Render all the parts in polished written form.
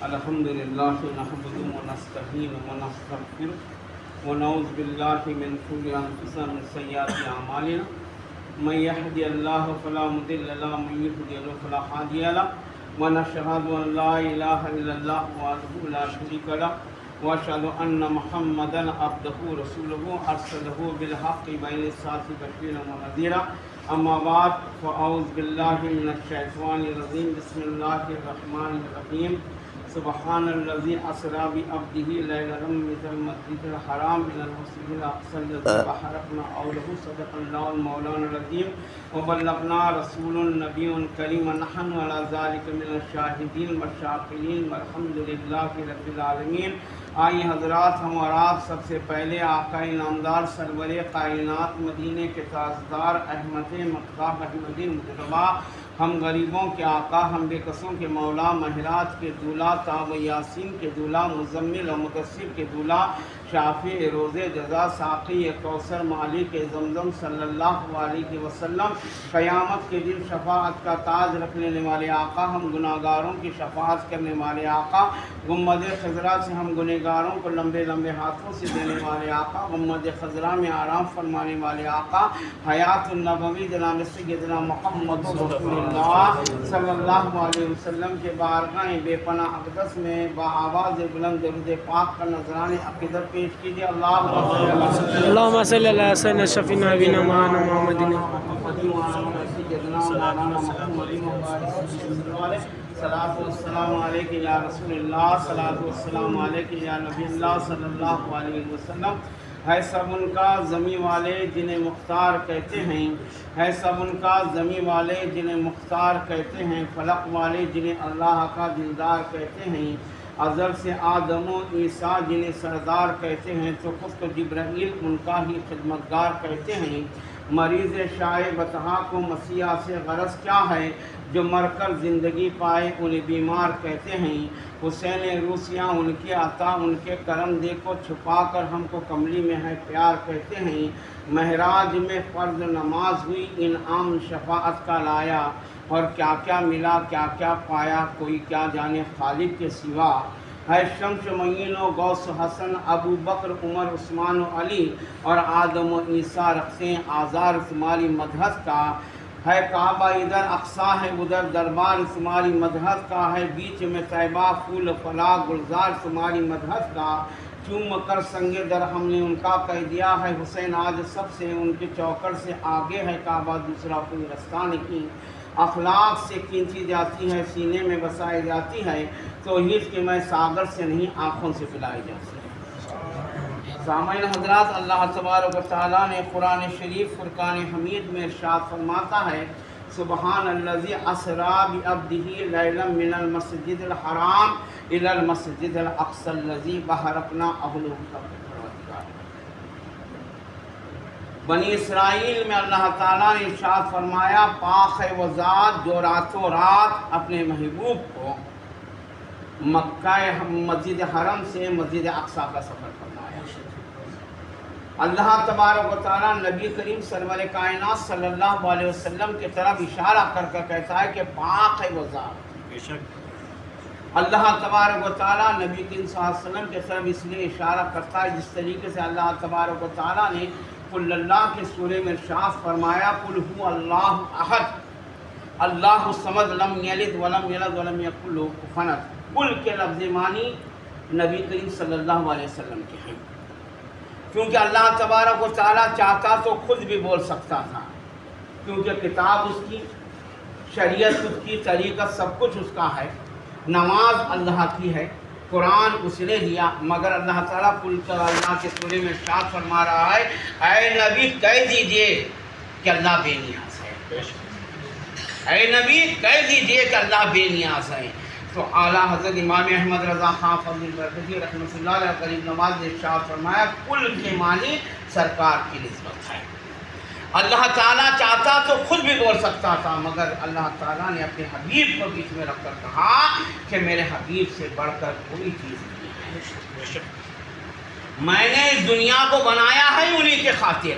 الحمد لله نحمده ونستعينه ونستغفره ونعوذ بالله من شرور انفسنا ومن سيئات اعمالنا من يهدي الله فلا مضل له ومن يضلل فلا هادي له ونشهد ان لا اله الا الله وحده لا شريك له واشهد ان محمدا عبده ورسوله ارسله بالحق بين الناس بشيرا ونذيرا اما بعد فاعوذ بالله من الشيطان الرجيم بسم الله الرحمن الرحيم سبحان الذي اسرى بعبده ليلا من المسجد الحرام الى المسجد الاقصى الذي باركنا حوله صدق الله المولانا العظيم وبلغنا رسول النبي الكريم نحن على ذلك من الشاهدين والشاكرين والحمد لله رب العالمين. آئی حضرات، ہم اور آپ سب سے پہلے آقا نامدار سرور کائنات مدینے کے تاجدار احمد مقدام احمدی مجتبی، ہم غریبوں کے آقا، ہم بے کسوں کے مولا، مہراج کے دولہ، تاب یاسین کے دولہ، مزمل و مدثر کے دولہ، شافع روز جزا، ساقی کوثر، مالک زمزم صلی اللہ علیہ وسلم، قیامت کے دن شفاعت کا تاج رکھنے والے آقا، ہم گناہگاروں کی شفاعت کرنے والے آقا، گنبد خضرا سے ہم گنہگاروں کو لمبے لمبے ہاتھوں سے دینے والے آقا، گنبد خضرا میں آرام فرمانے والے آقا، حیات النبوی جناب سیدنا محمد رسول اللہ صلی اللہ علیہ وسلم کے بارگاہ بے پناہ اقدس میں بآواز بلند درود پاک کا نذرانِ عقیدت پیش کیجیے. اللہم صلی اللہ سیدنا شفیعنا نبینا مولانا محمد. صلاۃ والسلام علیک یا رسول اللہ، صلاۃ والسلام علیک یا نبی اللہ صلی اللہ علیہ وسلم. ہے سب ان کا زمیں والے جنہیں مختار کہتے ہیں، ہے سب ان کا زمیں والے جنہیں مختار کہتے ہیں، فلق والے جنہیں اللہ کا دلدار کہتے ہیں، ازل سے آدم و عیسیٰ جنہیں سردار کہتے ہیں، تو خود کو جبرائیل ان کا ہی خدمتگار کہتے ہیں. مریض شائع بتہا کو مسیح سے غرض کیا ہے، جو مر کر زندگی پائے انہیں بیمار کہتے ہیں. حسین روسیہ ان کے عطا ان کے کرم دے کو چھپا کر ہم کو کملی میں ہے پیار کہتے ہیں. معراج میں فرض نماز ہوئی انعام شفاعت کا لایا، اور کیا کیا ملا کیا کیا پایا کوئی کیا جانے خالق کے سوا. ہے شمس معین و غوث حسن ابو بکر عمر عثمان و علی، اور آدم و عیسیٰ رقصیں آزار تمہاری مدحت کا. ہے کعبہ ادھر اقصیٰ ہے ادھر دربار تمہاری مدحت کا. ہے بیچ میں طیبہ پھول فلاح گلزار تمہاری مدحت کا. چوم کر سنگ در ہم نے ان کا کہہ دیا ہے حسین آج سب سے ان کے چوکر سے آگے ہے کعبہ دوسرا کوئی رستہ نہیں. اخلاق سے کھینچی جاتی ہے سینے میں بسائی جاتی ہے، توحید کے میں ساغر سے نہیں آنکھوں سے پلائی جاتی ہے. سامعین حضرات، اللہ تبارک و تعالیٰ نے قرآن شریف فرقان حمید میں ارشاد فرماتا ہے سبحان الذی اسری بعبدہ لیلا من المسجد الحرام الی المسجد الاقصی الذی بارکنا حولہ. بنی اسرائیل میں اللہ تعالیٰ نے ارشاد فرمایا پاک ہے وہ ذات جو راتوں رات اپنے محبوب کو مکہ مسجد حرم سے مسجد اقصیٰ کا سفر فرمایا. اللہ تبارک و تعالیٰ نبی کریم سرور کائنات صلی اللہ علیہ وسلم کی طرف اشارہ کر کر کہتا ہے کہ پاک ہے وہ ذات. اللہ تبارک و تعالیٰ نبی کریم صلی اللہ علیہ وسلم کی طرف اس لیے اشارہ کرتا ہے جس طریقے سے اللہ تبارک و تعالیٰ نے قل اللہ کے سورہ میں ارشاد فرمایا قل هو اللہ احد اللہ الصمد لم یلد ولم یولد ولم یکن لہ کفوا احد. قل کے لفظ معنی نبی کریم صلی اللہ علیہ وسلم کے ہیں، کیونکہ اللہ تبارک و تعالیٰ چاہتا تو خود بھی بول سکتا تھا، کیونکہ کتاب اس کی، شریعت اس کی، طریقت سب کچھ اس کا ہے، نماز اللہ کی ہے، قرآن اس نے دیا. مگر اللہ تعالیٰ اللہ کے سورے میں ارشاد فرما رہا ہے اے نبی کہہ دیجئے کہ اللہ بے نیاز ہے. اے نبی کہہ دیجئے کہ اللہ بے نیاز ہے. تو اعلیٰ حضرت امام احمد رضا خان فضل البرکتی رحمۃ اللہ علیہ قریب نواز نے ارشاد فرمایا کل کے معنی سرکار کی نسبت ہے. اللہ تعالیٰ چاہتا تو خود بھی بول سکتا تھا، مگر اللہ تعالیٰ نے اپنے حبیب کو بیچ میں رکھ کر کہا کہ میرے حبیب سے بڑھ کر کوئی چیز نہیں ہے. میں نے اس دنیا کو بنایا ہے انہی کے خاطر،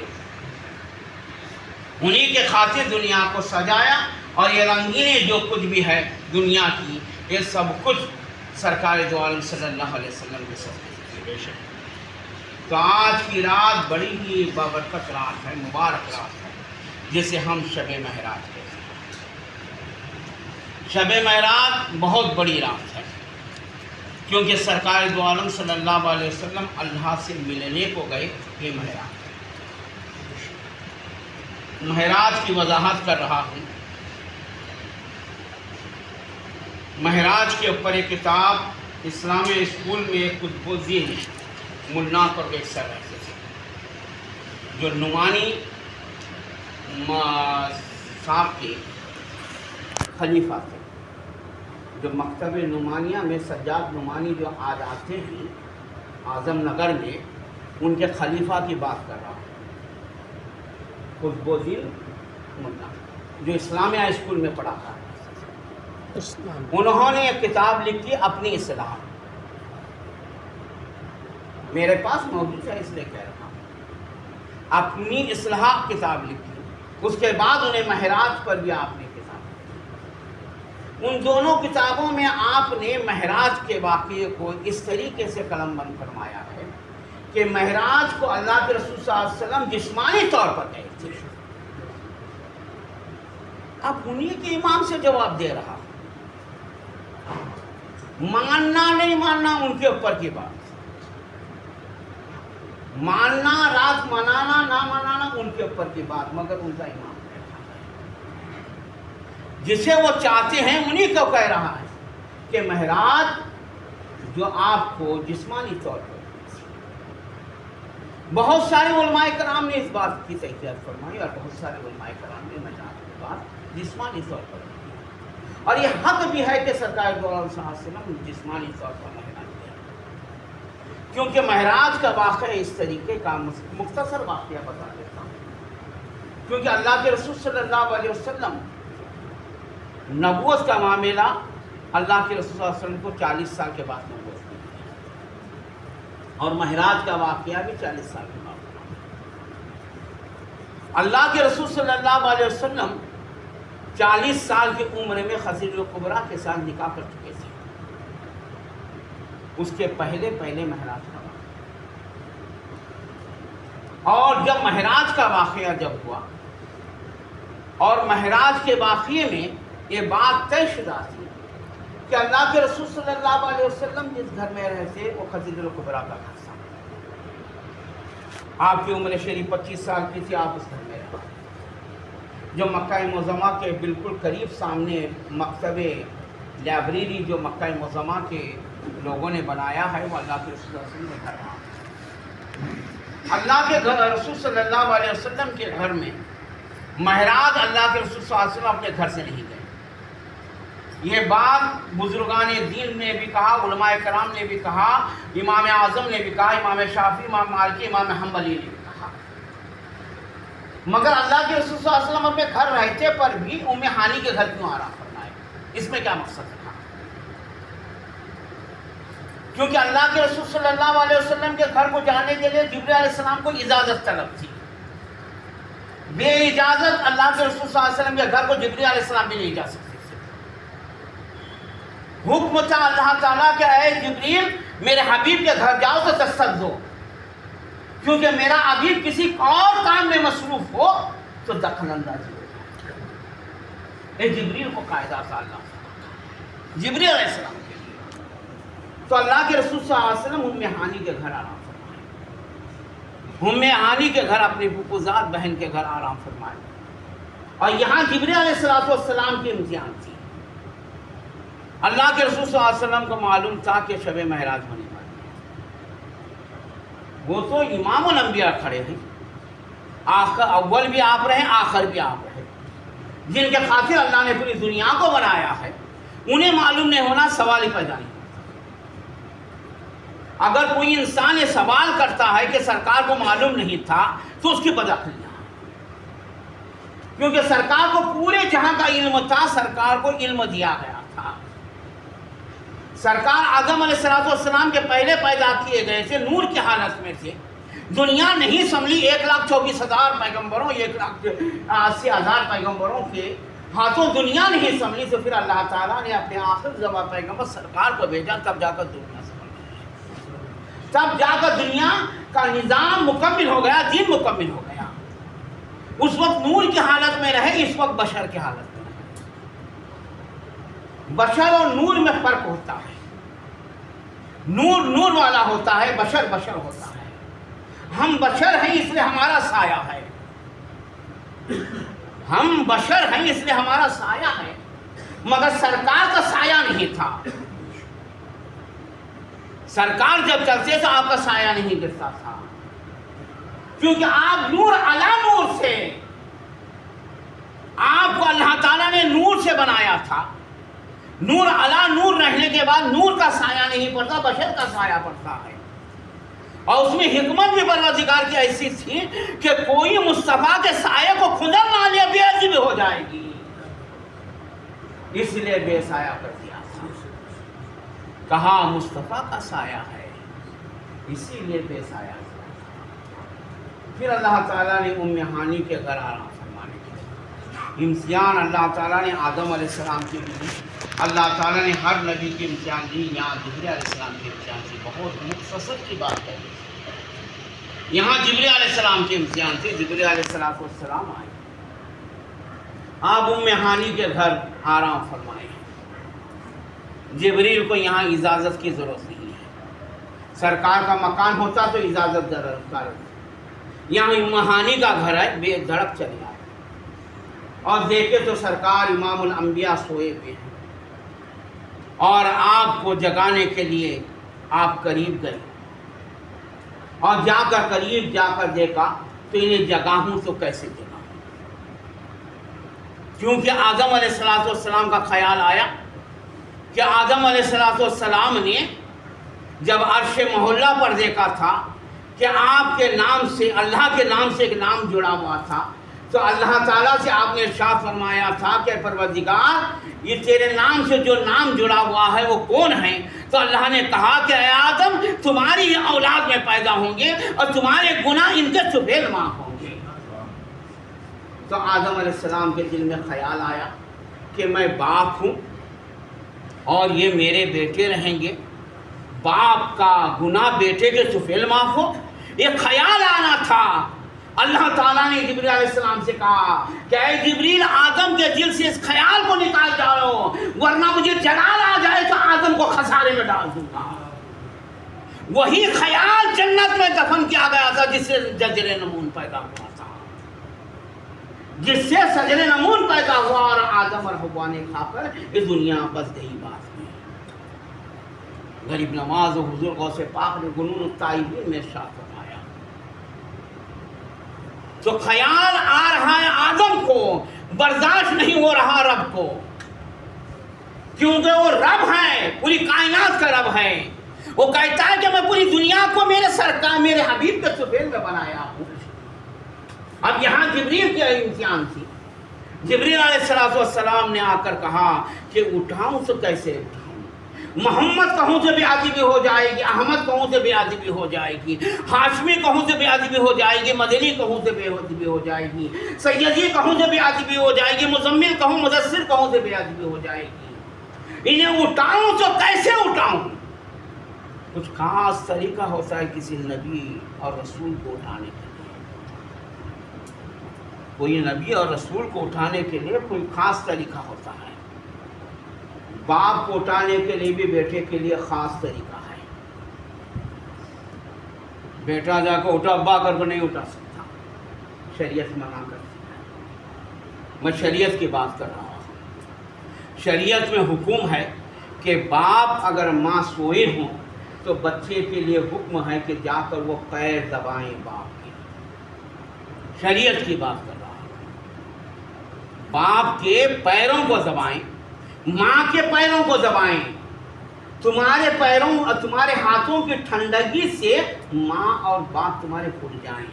انہی کے خاطر دنیا کو سجایا، اور یہ رنگینیں جو کچھ بھی ہے دنیا کی یہ سب کچھ سرکار دو عالم صلی اللہ علیہ وسلم کے ساتھ. تو آج کی رات بڑی ہی بابرکت رات ہے، مبارک رات ہے، جسے ہم شب معراج کہتے ہیں. شب معراج بہت بڑی رات ہے، کیونکہ سرکار دو عالم صلی اللہ علیہ وسلم اللہ سے ملنے کو گئے. یہ معراج، معراج کی وضاحت کر رہا ہوں. معراج کے اوپر ایک کتاب اسلامی اسکول میں قطب الدین ملا پرویز سر رہتے تھے، جو نعمانی صاحب کے خلیفہ تھے، جو مکتب نعمانیہ میں سجاد نعمانی جو آج آتے ہیں اعظم نگر میں، ان کے خلیفہ کی بات کر رہا ہوں. قطب الدین ملا جو اسلامیہ اسکول میں پڑھاتا ہے، انہوں نے ایک کتاب لکھی اپنی اصلاح. میرے پاس موجود ہے، اس لیے کہہ رہا ہوں. اپنی اصلاح کتاب لکھی، اس کے بعد انہیں معراج پر بھی آپ نے کتاب لکھی. ان دونوں کتابوں میں آپ نے معراج کے واقعے کو اس طریقے سے قلم بند فرمایا ہے کہ معراج کو اللہ کے رسول صلی اللہ علیہ وسلم جسمانی طور پر گئے تھے. اب انہی کے امام سے جواب دے رہا، ماننا نہیں ماننا ان کے اوپر کی بات، ماننا رات منانا نہ منانا ان کے اوپر کی بات، مگر ان کا امام جسے وہ چاہتے ہیں انہی کو کہہ رہا ہے کہ معراج جو آپ کو جسمانی طور پر. بہت سارے علماء کرام نے اس بات کی تحقیق فرمائی، اور بہت سارے علماء کرام نے معراج کی بات جسمانی طور پر. اور یہ حق بھی ہے کہ سرکار دو عالم صلی اللہ علیہ وسلم جسمانی طور پر معراج گئے، کیونکہ معراج کا واقعہ اس طریقے کا مختصر واقعہ بتا دیتا ہوں. کیونکہ اللہ کے رسول صلی اللہ علیہ وسلم نبوت کا معاملہ اللہ کے رسول صلی اللہ علیہ وسلم کو 40 سال کے بعد نبوت دی، اور معراج کا واقعہ بھی 40 سال کے بعد. اللہ کے رسول صلی اللہ علیہ وسلم 40 سال کی عمر میں خدیجہ کبریٰ کے ساتھ نکاح کر چکے تھے. اس کے پہلے معراج کا واقعہ، اور جب معراج کا واقعہ جب ہوا، اور معراج کے واقعے میں یہ بات طے شدہ تھی کہ اللہ کے رسول صلی اللہ علیہ وسلم جس گھر میں رہتے وہ خدیجہ کبریٰ کا گھر تھا. آپ کی عمر شریف 25 سال کی تھی، آپ اس گھر میں رہے، جو مکہ معظمہ کے بالکل قریب سامنے مکتب لائبریری جو مکہ معظمہ کے لوگوں نے بنایا ہے، وہ اللہ کے رسول صلی اللہ علیہ وسلم کے گھر. اللہ کے رسول صلی اللہ علیہ وسلم کے گھر میں معراج اللہ کے رسول صلی اللہ علیہ وسلم اپنے گھر سے نہیں گئے. یہ بات بزرگان دین نے بھی کہا، علماء کرام نے بھی کہا، امام اعظم نے بھی کہا، امام شافعی، امام مالکی، امام حنبلی نے بھی کہا. مگر اللہ کے رسول صلی اللہ علیہ وسلم اپنے گھر رہتے پر بھی ام ہانی کے گھر کیوں آرام فرمائے؟ اس میں کیا مقصد تھا؟ کیونکہ اللہ کے رسول صلی اللہ علیہ وسلم کے گھر کو جانے کے لیے جبرائیل علیہ السلام کو اجازت طلب تھی. بے اجازت اللہ کے رسول صلی اللہ علیہ وسلم کے گھر کو جبرائیل علیہ السلام بھی نہیں جا سکتے. حکم تھا اللہ تعالیٰ کہ اے جبریل میرے حبیب کے گھر جاؤ تو دستک دو، کیونکہ میرا حبیب کسی اور کام میں مصروف ہو تو دخل اندازی ہو جائے. اے جبریل کو قاعدہ تھا اللہ جبریل علیہ السلام کے لیے. تو اللہ کے رسول صلی اللہ علیہ وسلم ام ہانی کے گھر آرام فرمائے، ام ہانی کے گھر اپنی پھوپھوزاد بہن کے گھر آرام فرمائے. اور یہاں جبریل علیہ السلام کی امتحان تھی. اللہ کے رسول صلی اللہ علیہ وسلم کو معلوم تھا کہ شب معراج ہونے والی ہے. وہ تو امام الانبیاء کھڑے ہیں، اول بھی آپ رہے، آخر بھی آپ رہے، جن کے خاطر اللہ نے پوری دنیا کو بنایا ہے. انہیں معلوم نہیں ہونا سوال ہی پیدا نہیں ہوتا. اگر کوئی انسان یہ سوال کرتا ہے کہ سرکار کو معلوم نہیں تھا تو اس کی بدعقلیاں، کیونکہ سرکار کو پورے جہاں کا علم تھا، سرکار کو علم دیا گیا تھا. سرکار آدم علیہ السلام کے پہلے پیدا کیے گئے تھے، نور کی حالت میں تھے. دنیا نہیں سنبھلی 1,24,000 پیغمبروں، 1,80,000 پیغمبروں کے ہاتھوں دنیا نہیں سنبھلی تو پھر اللہ تعالیٰ نے اپنے آخر زبان پیغمبر سرکار کو بھیجا، تب جا کر دنیا سنبھلی، تب جا کر دنیا کا نظام مکمل ہو گیا، دین مکمل ہو گیا۔ اس وقت نور کی حالت میں رہے، اس وقت بشر کی حالت میں رہے۔ بشر اور نور میں فرق ہوتا ہے، نور نور والا ہوتا ہے، بشر بشر ہوتا ہے۔ ہم بشر ہیں اس لیے ہمارا سایہ ہے، ہم بشر ہیں اس لیے ہمارا سایہ ہے، مگر سرکار کا سایہ نہیں تھا۔ سرکار جب چلتے تو آپ کا سایہ نہیں گرتا تھا، کیونکہ آپ نور علی نور سے، آپ کو اللہ تعالیٰ نے نور سے بنایا تھا۔ نور علی نور رہنے کے بعد نور کا سایہ نہیں پڑتا، بشر کا سایہ پڑتا ہے۔ اور اس میں حکمت بھی پروردگار کی ایسی تھی کہ کوئی مصطفیٰ کے سایہ کو کھدر نہ لے، بے عزت ہو جائے گی، اس لیے بے سایہ کر دیا تھا۔ کہا مصطفیٰ کا سایہ ہے، اسی لیے بے سایہ کیا۔ پھر اللہ تعالیٰ نے ام ہانی کے گھر آرام فرمانے کے امتحان اللہ تعالیٰ نے آدم علیہ السلام کے بھی دی، اللہ تعالیٰ نے ہر نبی کی امتحان دی، یہاں جبریل علیہ السلام کی امتحان تھی۔ بہت مختصر کی بات ہے، یہاں جبریل علیہ السلام کی امتحان تھی۔ جبریل علیہ السلام آئے، آپ ام ہانی کے گھر آرام فرمائے۔ جبریل کو یہاں اجازت کی ضرورت نہیں ہے، سرکار کا مکان ہوتا تو اجازت درکار ہوتی۔ یہاں ام ہانی کا گھر ہے، بے دھڑک چلے آئے اور دیکھے تو سرکار امام الانبیاء سوئے ہوئے ہیں، اور آپ کو جگانے کے لیے آپ قریب گئے، اور جا کر قریب جا کر دیکھا تو انہیں جگاہوں تو کیسے جگاہوں، کیونکہ آدم علیہ السلام کا خیال آیا کہ آدم علیہ السلام نے جب عرش محلہ پر دیکھا تھا کہ آپ کے نام سے، اللہ کے نام سے ایک نام جڑا ہوا تھا، تو اللہ تعالیٰ سے آپ نے ارشاد فرمایا تھا کہ پروردگار یہ تیرے نام سے جو نام جڑا ہوا ہے وہ کون ہے؟ تو اللہ نے کہا کہ اے آدم تمہاری اولاد میں پیدا ہوں گے اور تمہارے گناہ ان کے سفید معاف ہوں گے۔ تو آدم علیہ السلام کے دل میں خیال آیا کہ میں باپ ہوں اور یہ میرے بیٹے رہیں گے، باپ کا گناہ بیٹے کے سفید معاف ہو، یہ خیال آنا تھا۔ اللہ تعالیٰ نے جبریل علیہ السلام سے کہا کہ اے جبریل آدم کے دل سے اس خیال کو نکال جاؤ، ورنہ مجھے جلال آ جائے تو آدم کو خسارے میں ڈال دوں گا۔ وہی خیال جنت میں دفن کیا گیا تھا جس سے شجر نمون پیدا ہوا تھا، جس سے شجر نمون پیدا ہوا، اور آدم اور حوا نے کھا کر یہ دنیا بس گئی بات میں۔ غریب نواز و حضور غوث پاک نے جنون التائبین میں ارشاد فرمایا، تو خیال آ رہا ہے آدم کو، برداشت نہیں ہو رہا رب کو، کیونکہ وہ رب ہے، پوری کائنات کا رب ہے۔ وہ کہتا ہے کہ میں پوری دنیا کو میرے سرکار میرے حبیب کے سفید میں بنایا ہوں۔ اب یہاں جبریل کی امتحان تھی، جبریل علیہ السلام نے آ کر کہا کہ اٹھاؤں تو کیسے اٹھاؤں، محمد کہوں سے بے ادبی ہو جائے گی، احمد کہوں سے بے ادبی ہو جائے گی، ہاشمی کہوں سے بے ادبی ہو جائے گی، مدنی کہوں سے بے ادبی ہو جائے گی، سیدی کہوں سے بے ادبی ہو جائے گی، مزمل کہوں مدثر کہوں سے بے ادبی ہو جائے گی۔ انہیں اٹھاؤں تو کیسے اٹھاؤں؟ کچھ خاص طریقہ ہوتا ہے کسی نبی اور رسول کو اٹھانے کے لیے، کوئی نبی اور رسول کو اٹھانے کے لیے کوئی خاص طریقہ ہوتا ہے۔ باپ کو اٹھانے کے لیے بھی بیٹے کے لیے خاص طریقہ ہے۔ بیٹا جا کے اٹھا، ابا کر کو نہیں اٹھا سکتا، شریعت منع کرتی ہے۔ میں شریعت کی بات کر رہا ہوں، شریعت میں حکم ہے کہ باپ اگر ماں سوئے ہوں تو بچے کے لیے حکم ہے کہ جا کر وہ پیر دبائیں باپ کے، شریعت کی بات کر رہا ہوں۔ باپ کے پیروں کو دبائیں، ماں کے پیروں کو دبائیں، تمہارے پیروں اور تمہارے ہاتھوں کی ٹھنڈگی سے ماں اور باپ تمہارے کھل جائیں،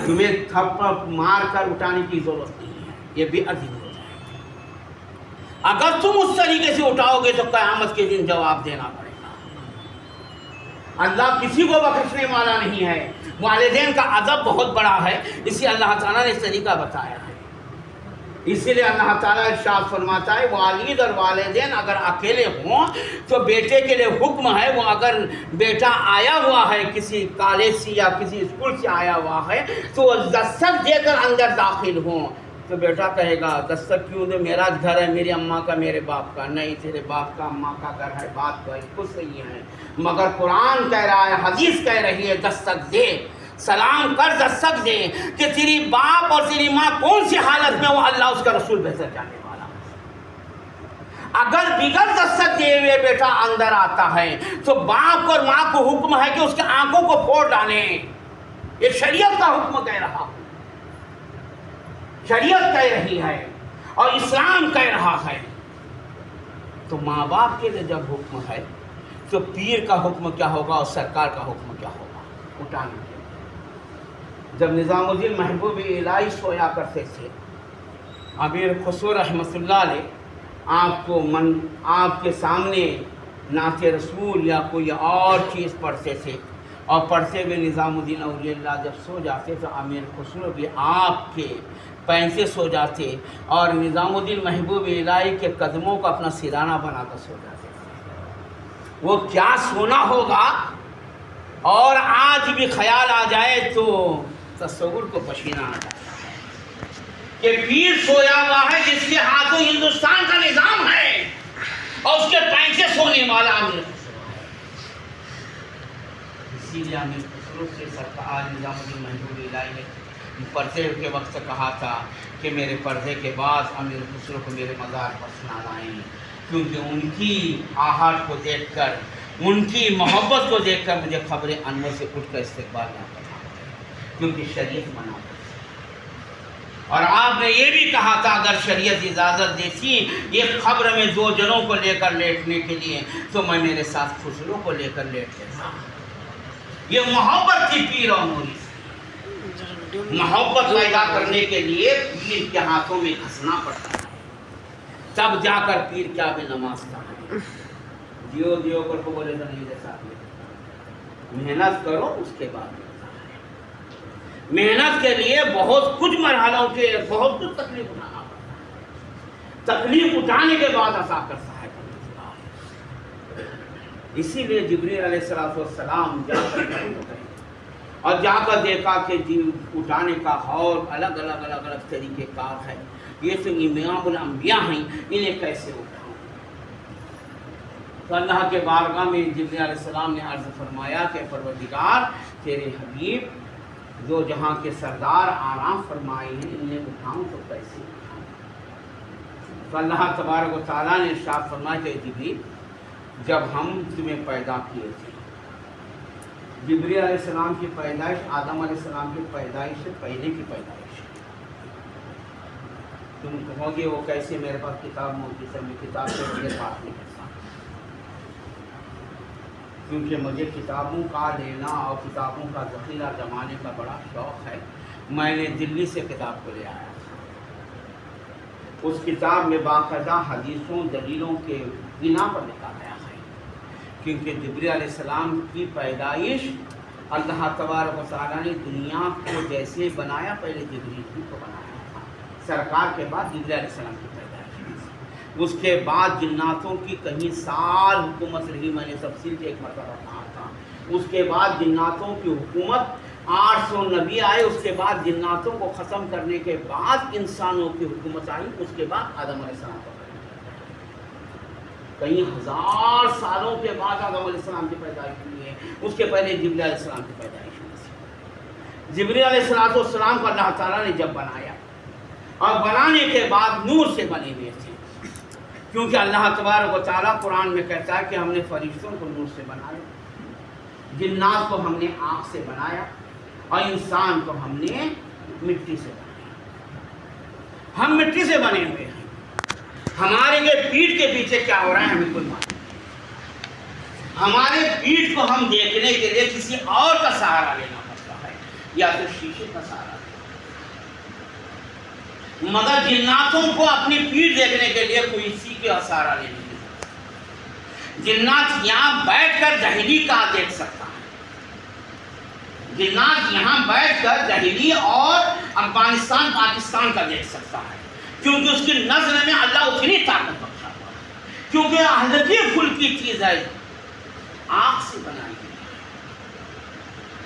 تمہیں تھپڑ مار کر اٹھانے کی ضرورت نہیں ہے، یہ بھی عظیم ہو جائے گا۔ اگر تم اس طریقے سے اٹھاؤ گے تو قیامت کے دن جواب دینا پڑے گا۔ اللہ کسی کو بخشنے والا نہیں ہے، والدین کا ادب بہت بڑا ہے، اسی اللہ تعالیٰ نے اس طریقہ بتایا ہے۔ اسی لیے اللہ تعالیٰ ارشاد فرماتا ہے والد اور والدین اگر اکیلے ہوں تو بیٹے کے لیے حکم ہے، وہ اگر بیٹا آیا ہوا ہے کسی کالج سے یا کسی اسکول سے آیا ہوا ہے تو وہ دستک دے کر اندر داخل ہوں، تو بیٹا کہے گا دستک کیوں دے، میرا گھر ہے، میری اماں کا میرے باپ کا، نہیں تیرے باپ کا اماں کا گھر ہے، بات تو بالکل صحیح ہے، مگر قرآن کہہ رہا ہے، حدیث کہہ رہی ہے دستک دے، سلام کر، دستک دے، کہ تیری باپ اور تیری ماں کون سی حالت میں، وہ اللہ اس کا رسول بہتر جانے والا ہے۔ اگر بغیر دستک دیے ہوئے بیٹا اندر آتا ہے تو باپ اور ماں کو حکم ہے کہ اس کے آنکھوں کو پھوڑ ڈالیں، یہ شریعت کا حکم کہہ رہا ہے، شریعت کہہ رہی ہے اور اسلام کہہ رہا ہے۔ تو ماں باپ کے لیے جب حکم ہے تو پیر کا حکم کیا ہوگا اور سرکار کا حکم کیا ہوگا؟ اٹھانے کے۔ جب نظام الدین محبوب الہی سویا کرتے تھے، امیر خسرو رحمۃ اللہ علیہ آپ کے سامنے نعت رسول یا کوئی اور چیز پڑھتے تھے، اور پڑھتے ہوئے نظام الدین اولیاء اللہ جب سو جاتے تو امیر خسرو بھی آپ کے پین سے سو جاتے اور نظام الدین محبوب الہی کے قدموں کو اپنا سرانہ بنا کر سو جاتے۔ وہ کیا سونا ہوگا، اور آج بھی خیال آ جائے تو تصور کو پسینہ آ جائے کہ پیر سویا ہوا ہے جس کے ہاتھوں ہندوستان کا نظام ہے اور اس کے پین سے سونے والا امیر خسرو ہے۔ اسی لیے امیر خسرو سے سرکار نظام الدین محبوب الہی نے پردے کے وقت کہا تھا کہ میرے پردے کے بعد امیر خسرو کو میرے مزار پر سنا لائیں، کیونکہ ان کی آہٹ کو دیکھ کر، ان کی محبت کو دیکھ کر مجھے خبر انور سے اٹھ کر استقبال نہ کرنا، کیونکہ شریعت منع کرتی۔ اور آپ نے یہ بھی کہا تھا اگر شریعت اجازت دیتی ایک قبر میں 2 جنوں کو لے کر لیٹنے کے لیے تو میں میرے ساتھ خسرو کو لے کر لیٹ لیتا۔ یہ محبت تھی پیر اور مریدی، محبت پیدا کرنے کے لیے پیر کے ہاتھوں میں گھسنا پڑتا ہے، تب جا کر پیر کیا بھی نماز کا دیو دیو کر کو بولے تو نہیں دے ساتھ، محنت کرو اس کے بعد۔ محنت کے لیے بہت کچھ مرحلوں کے بہت کچھ تکلیف اٹھانا پڑتا ہے، تکلیف اٹھانے کے بعد عطا کرتا ہے۔ اسی لیے جبریل علیہ السلام جا کر اور جا کر دیکھا کہ اٹھانے کا اور الگ الگ طریقے کار ہے، یہ تو امام الانبیاء ہیں، انہیں کیسے اٹھاؤں؟ تو اللہ کے بارگاہ میں جبریل علیہ السلام نے عرض فرمایا کہ پروردگار تیرے حبیب جو جہاں کے سردار آرام فرمائے ہیں انہیں اٹھاؤں تو کیسے اٹھاؤں؟ تو اللہ تبارک و تعالیٰ نے ارشاد فرمایا کہ جبریل جب ہم تمہیں پیدا کیے تھے، جبریل علیہ السلام کی پیدائش آدم علیہ السلام کی پیدائش سے پہلے کی پیدائش ہے۔ تم کہو گے وہ کیسے، میرے پاس کتاب موجود ہے، میں کتاب سے مجھے بات نہیں کرتا، کیونکہ مجھے کتابوں کا لینا اور کتابوں کا ذخیرہ جمانے کا بڑا شوق ہے۔ میں نے دلی سے کتاب کو لے آیا تھا، اس کتاب میں باقاعدہ حدیثوں دلیلوں کے بنا پر لکھا گیا ہے، کیونکہ جبریل علیہ السلام کی پیدائش اللہ تبارک و تعالیٰ نے دنیا کو جیسے بنایا پہلے جبریل کو بنایا تھا، سرکار کے بعد جبریل علیہ السلام کی پیدائش، اس کے بعد جناتوں کی کہیں سال حکومت رہی، میں نے تفصیل سے ایک مرتبہ کہا تھا، اس کے بعد جناتوں کی حکومت 800 نبی آئے، اس کے بعد جناتوں کو ختم کرنے کے بعد انسانوں کی حکومت آئی، اس کے بعد آدم علیہ السلام کو کئی ہزار سالوں کے بعد آدم علیہ السلام کی پیدائش ہوئی ہے، اس کے پہلے جبریل علیہ السلام کی پیدائش ہوئی۔ جبریل علیہ السلام کو اللہ تعالیٰ نے جب بنایا اور بنانے کے بعد نور سے بنے ہوئے تھے، کیونکہ اللہ تبارک و تعالیٰ قرآن میں کہتا ہے کہ ہم نے فرشتوں کو نور سے بنایا، جنات کو ہم نے آنکھ سے بنایا اور انسان کو ہم نے مٹی سے بنایا۔ ہم مٹی سے بنے ہوئے ہیں، ہمارے یہ پیٹھ کے پیچھے کیا ہو رہا ہے ہمیں کوئی معلوم نہیں، ہمارے پیٹھ کو ہم دیکھنے کے لیے کسی اور کا سہارا لینا پڑتا ہے، یا تو شیشے کا سہارا، مگر جناتوں کو اپنی پیٹھ دیکھنے کے لیے کوئی اسی کا سہارا لینے کی ضرورت ہے۔ جنات یہاں بیٹھ کر دہلی کا دیکھ سکتا ہے، جنات یہاں بیٹھ کر دہلی اور افغانستان پاکستان کا دیکھ سکتا ہے، کیونکہ اس کی نظر میں اللہ اتنی طاقت بخشا ہوا ہے، کیونکہ ہلکی پھلکی چیز ہے، آنکھ سے بنائی گئی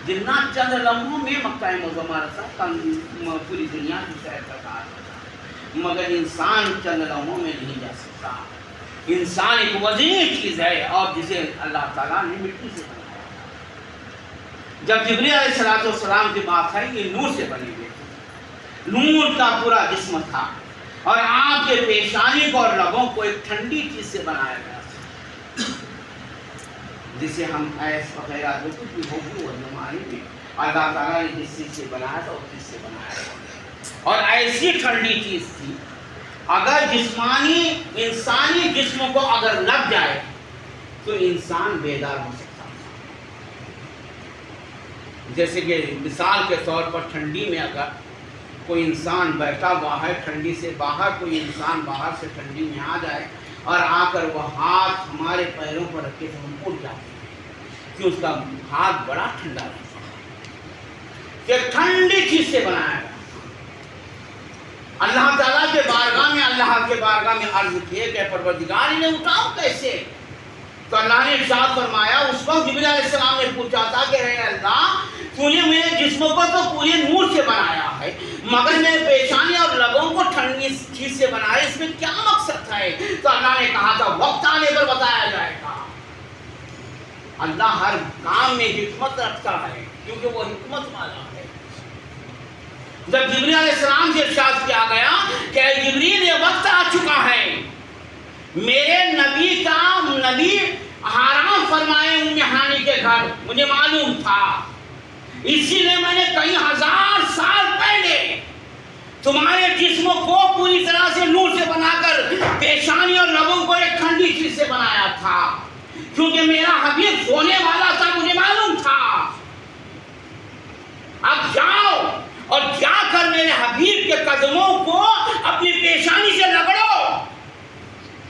جنات چند لمحوں میں مکہ معظمہ رسا پوری دنیا کی سیر کا کار کرتا، مگر انسان چند لمحوں میں نہیں جا سکتا۔ انسان ایک وزنی چیز ہے اور جسے اللہ تعالیٰ نے مٹی سے بنایا۔ جب جبریل علیہ السلام کی بات ہے، یہ نور سے بنے ہوئے تھے، نور کا پورا جسم تھا، اور آپ کے پیشانی کو اور لبوں کو ایک ٹھنڈی چیز سے بنایا گیا تھا، جسے ہم ایس وغیرہ جو کچھ بھی ہوگی وہ ہمارے میں اللہ تعالیٰ نے جس چیز سے بنایا تھا اس چیز سے بنایا تھا، اور ایسی ٹھنڈی چیز تھی اگر جسمانی انسانی جسم کو اگر لگ جائے تو انسان بیدار ہو سکتا ہے۔ جیسے کہ مثال کے طور پر ٹھنڈی میں اگر کوئی انسان بیٹھا ہوا ہے، ٹھنڈی سے باہر کوئی انسان باہر سے ٹھنڈی میں آ جائے اور آ کر وہ ہاتھ ہمارے پیروں پر رکھے تو ہم اٹھ جاتے ہیں کہ اس کا ہاتھ بڑا ٹھنڈا رہتا ہے، کہ ٹھنڈی چیز سے بنایا گیا۔ اللہ تعالیٰ کے بارگاہ میں عرض کیے کہ پروردگار انہیں اٹھاؤ کیسے؟ تو اللہ نے ارشاد فرمایا، اس وقت جبریل علیہ السلام نے پوچھا تھا کہ اے اللہ، تو نے میرے جسم کو تو پورے نور سے بنایا ہے، مگر میرے پیشانی اور لبوں کو ٹھنڈی چیز سے بنایا، اس میں کیا مقصد ہے؟ تو اللہ نے کہا تھا وقت آنے پر بتایا جائے گا۔ اللہ ہر کام میں حکمت رکھتا ہے کیونکہ وہ حکمت والا ہے۔ جب جبریل علیہ السلام سے ارشاد کیا گیا کہ اے جبریل، یہ وقت آ چکا ہے، میرے نبی حرام فرمائے ام ہانی کے گھر، مجھے معلوم تھا، اسی لیے میں نے کئی ہزار سال پہلے تمہارے جسم کو پوری طرح سے نور سے بنا کر پیشانی اور لبوں کو ایک ٹھنڈی چیز سے بنایا تھا، کیونکہ میرا حبیب سونے والا تھا، مجھے معلوم تھا۔ اب جاؤ اور جا کر میرے حبیب کے قدموں کو اپنی پیشانی سے رگڑو۔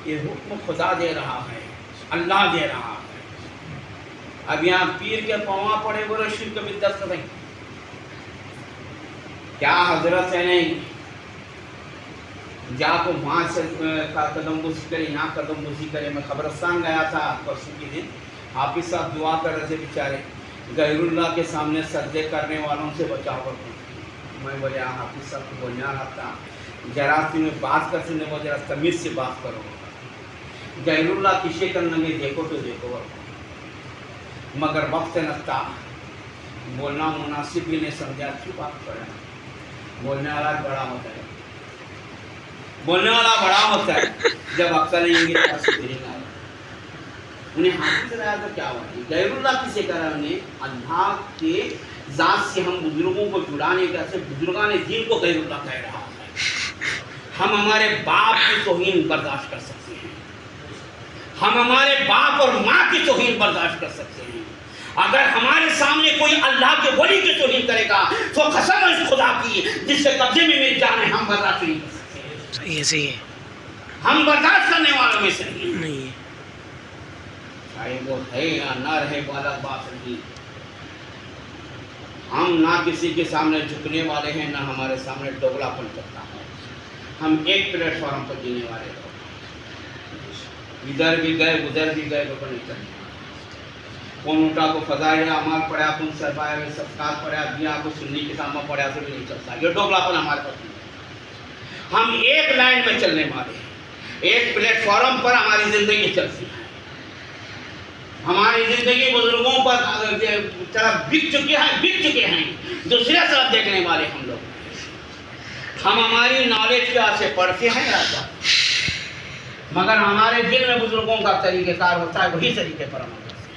یہ حکم خدا دے رہا ہے، اللہ دے رہا ہے۔ اب یہاں پیر کے پاؤں پڑے بولے شرک بدعت نہیں، کیا حضرت ہے نہیں جا کو وہاں سے قدم بوسی کرے، یہاں قدم بوسی کرے۔ میں قبرستان گیا تھا پرسوں کے دن، حافظ صاحب دعا کر رہے تھے بیچارے، غیر اللہ کے سامنے سجدے کرنے والوں سے بچاؤ کرتے۔ میں بولے حافظ صاحب کو بولنا رہتا ذرا تمہیں بات کرتے ہیں، وہ ذرا تمیز سے بات کرو، غیر اللہ کی شکل نگے دیکھو تو دیکھو، مگر وقت نکتا بولنا مناسب بھی نہیں سمجھا، اچھی بات کرے۔ بولنے والا بڑا ہوتا ہے، بولنے والا بڑا ہوتا ہے جب عقل نہیں گی تو سدھرے گا۔ انہیں حافظ رہا تو کیا ہوا؟ غیر اللہ کسے کرا؟ انہیں اللہ کے ذات سے ہم بزرگوں کو جڑانے کا سے بزرگان دین کو غیر اللہ کہہ رہا ہے۔ ہم ہمارے باپ کی توہین برداشت کر سکتے ہیں، ہم ہمارے باپ اور ماں کی توہین برداشت کر سکتے ہیں، اگر ہمارے سامنے کوئی اللہ کے ولی کی توہین کرے گا تو قسم ہے اس خدا کی جس کے قبضے میں میری جان ہے، ہم برداشت نہیں کر سکتے۔ صحیح ہے، ہم برداشت کرنے والوں میں سے نہیں ہے۔ چاہے وہ ہے یا نہ رہے وہ الگ بات نہیں، ہم نہ کسی کے سامنے جھکنے والے ہیں، نہ ہمارے سامنے ڈوگلا پن چلتا ہے۔ ہم ایک پلیٹ فارم پر جینے والے لوگ، ادھر بھی گئے ادھر بھی گئے تو نہیں چلتے۔ کون اٹھا کو فضائل اعمال پڑھا، کون سرپایا میں ستکار پڑھا، دیا کو سنی کتابہ پڑھا تو بھی نہیں چلتا۔ یہ ڈوگلا پن ہمارے پاس نہیں ہے۔ ہم ایک لائن میں چلنے والے ہیں، ایک پلیٹ فارم پر ہماری زندگی چلتی ہے۔ ہماری زندگی بزرگوں پر طرف بک چکے ہیں، دوسرے طرف دیکھنے والے ہم لوگ۔ ہم ہماری نالج کے سے پڑھتے ہیں راجہ، مگر ہمارے دل میں بزرگوں کا طریقہ کار ہوتا ہے، وہی طریقے پر عمل کرتے ہیں۔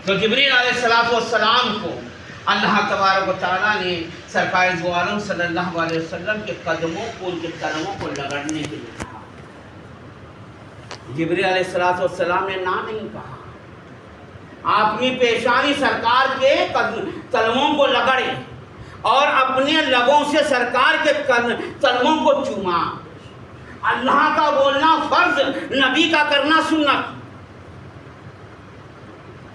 تو جبریل علیہ السلام کو اللہ تبارک و تعالیٰ نے سرکار دو عالم صلی اللہ علیہ وسلم کے قدموں کو، ان کے قدموں کو لگڑنے کے لیے کہا۔ جبریل علیہ السلام نے نہ نہیں کہا، اپنی پیشانی سرکار کے قدموں کو لگڑے اور اپنے لبوں سے سرکار کے قدموں کو چوما۔ اللہ کا بولنا فرض، نبی کا کرنا سنت۔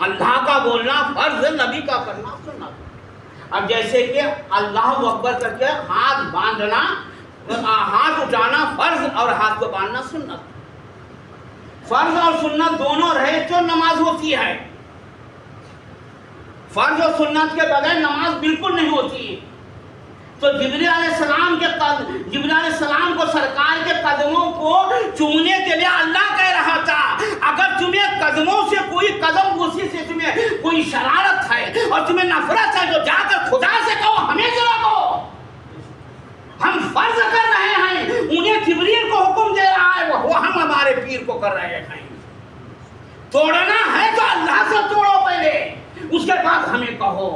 اللہ کا بولنا فرض، نبی کا کرنا سنت۔ اب جیسے کہ اللہ اکبر کر کے ہاتھ باندھنا ہاتھ اٹھانا فرض اور ہاتھ کو باندھنا سنت. فرض اور سنت دونوں رہے تو نماز ہوتی ہے. فرض اور سنت کے بغیر نماز بالکل نہیں ہوتی. تو جبریل علیہ السلام کو سرکار کے قدموں کو چومنے کے لیے اللہ کہہ رہا تھا اگر تمہیں قدموں سے کوئی قدم بوسی سے تمہیں کوئی شرارت ہے اور تمہیں نفرت ہے تو جا کر خدا سے کہو ہمیں ذرا کہو. ہم فرض کر رہے ہیں, انہیں جبریل کو حکم دے رہا ہے, وہ ہم ہمارے پیر کو کر رہے ہیں. توڑنا ہے تو اللہ سے توڑو پہلے, اس کے بعد ہمیں کہو,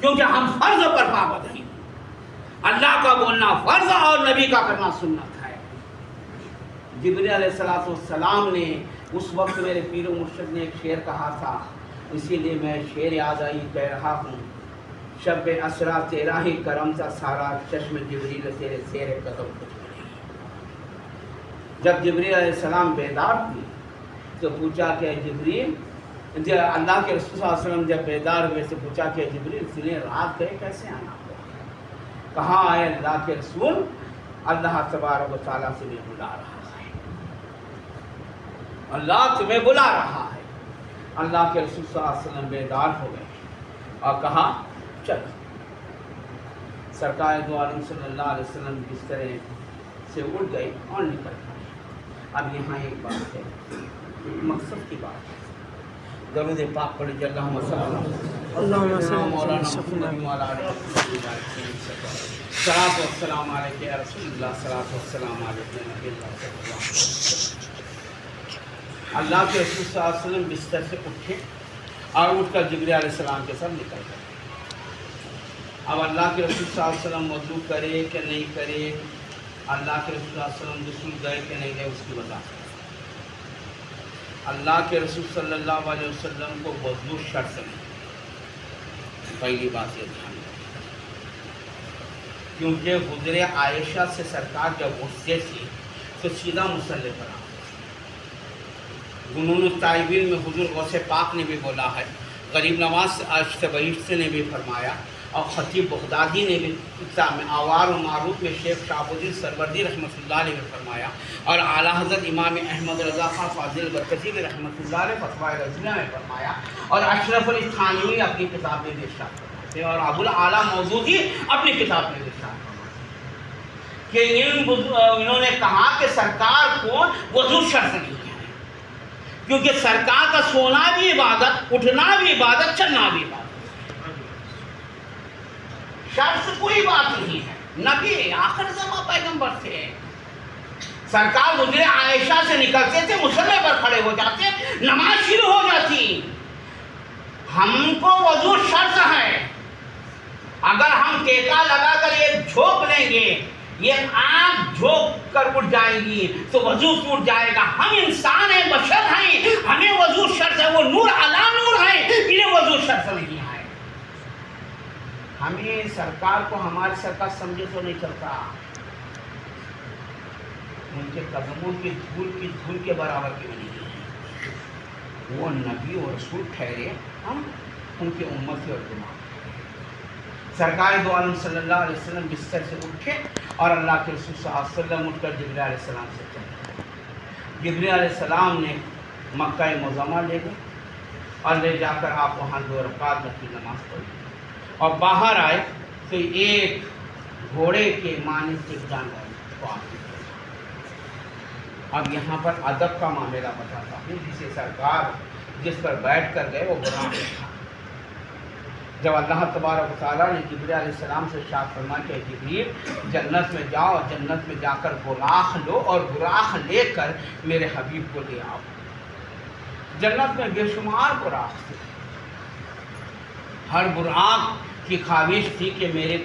کیونکہ ہم فرض پر پابند ہیں. اللہ کا بولنا فرض اور نبی کا کرنا سنت ہے. جبریل علیہ السلام نے اس وقت میرے پیر و مرشد نے ایک شعر کہا تھا, اسی لیے میں شعر یاد آئی کہہ رہا ہوں. شب اسرا تیرا ہی کرم تھا سارا, چشم جبریل تیرے زیر قدم کچھ نہیں. جب جبریل علیہ السلام بیدار ہوئے تو پوچھا کہ جبریل, اللہ کے رسول صلی اللہ علیہ وسلم جب بیدار ہوئے تو پوچھا کہ جبریل تمہیں رات گئے کیسے آنا ہوا؟ کہاں آئے اللہ کے رسول, اللہ تبارک و تعالیٰ سے تمہیں بلا رہا ہے, اللہ تمہیں بلا رہا ہے. اللہ کے رسول صلی اللہ علیہ وسلم بیدار ہو گئے اور کہا چل. سرکار دو عالم صلی اللہ علیہ وسلم بستر سے اٹھ گئے اور نکل گئے. اب یہاں ایک بات ہے, مقصد کی بات ہے. درود پاک پڑھ جل اللہم صلی اللہم صلی مولانا اللہ محمد وعلی آلہ صلاۃ و السلام علیک یا رسول اللہ, صلاۃ و السلام علیک یا نبی اللہ صلی اللہ علیہ وسلم. اللہ کے رسول صلی اللہ علیہ وسلم بستر سے اٹھے اور اٹھ کر جبریل علیہ السلام کے ساتھ نکل گئے. اب اللہ کے رسول صلی اللہ علیہ وسلم وضو کرے کہ نہیں کرے, اللہ کے رسول صلی اللہ علیہ وسلم غسل گئے کہ نہیں گئے, اس کی وضاحت. اللہ کے رسول صلی اللہ علیہ وسلم کو وضو شرط نہیں, پہلی بات یہ دھیان رکھیں, کیونکہ حضرت عائشہ سے سرکار جب غصے تھی تو سیدھا مصلی پر آ. فنون التائبین میں حضور غوث پاک نے بھی بولا ہے, غریب نواز اشتبہیشت نے بھی فرمایا, اور خطیب بغدادی نے بھی کتاب میں آوار و معروف میں شیخ شہاب الدین سروردی رحمۃ اللہ علیہ نے فرمایا, اور اعلیٰ حضرت امام احمد رضا خان فاضل برکتی رحمۃ اللہ علیہ فتویٰ رضیہ میں فرمایا, اور اشرف علی تھانوی اپنی کتاب میں بھی ارشاد فرماتے, اور ابو الاعلیٰ مودودی اپنی کتاب میں بھی ارشاد فرماتے کہ انہوں نے کہا کہ سرکار کو وضو شرط نہیں ہے, کیونکہ سرکار کا سونا بھی عبادت, اٹھنا بھی عبادت, چلنا بھی عبادت. شرط کوئی بات نہیں ہے, نبی آخر زمان پیغمبر تھے. سرکار حضرت عائشہ سے نکلتے تھے, مصلی پر کھڑے ہو جاتے, نماز شروع ہو جاتی. ہم کو وضو شرط ہے. اگر ہم ٹیکا لگا کر یہ جھونک لیں گے, یہ آنکھ جھونک کر اٹھ جائے گی تو وضو ٹوٹ جائے گا. ہم انسان ہیں, بشر ہیں, ہمیں وضو شرط ہے. وہ نور علی نور ہیں, انہیں وضو شرط نہیں ہے. ہمیں سرکار کو ہمارے سرکار سمجھے تو نہیں چلتا, ان کے قدموں کی دھول کے برابر کی نہیں ہے. وہ نبی اور رسول ٹھہرے, ہم ان کی امت اور جماعت. سرکار دو عالم صلی اللہ علیہ وسلم بستر سے اٹھے اور اللہ کے رسول صلی اللہ علیہ وسلم اٹھ کر جبریل علیہ السلام سے چلے. جبریل علیہ السلام نے مکہ معظمہ لے گئے اور لے جا کر آپ وہاں 2 رکعت نفل نماز پڑھی, اور باہر آئے تو ایک گھوڑے کے مانند ایک جانور کو آپ نے. اب یہاں پر ادب کا معاملہ بتاتا ہوں. جسے سرکار جس پر بیٹھ کر گئے وہ براق تھا. جب اللہ تبارک و تعالیٰ نے جبریل علیہ السلام سے ارشاد فرمایا کہ جبریل جنت میں جاؤ, جنت میں جا کر براق لو اور براق لے کر میرے حبیب کو لے آؤ. جنت میں بے شمار براق تھے. ہر براق کی خواہش تھی کہ میرے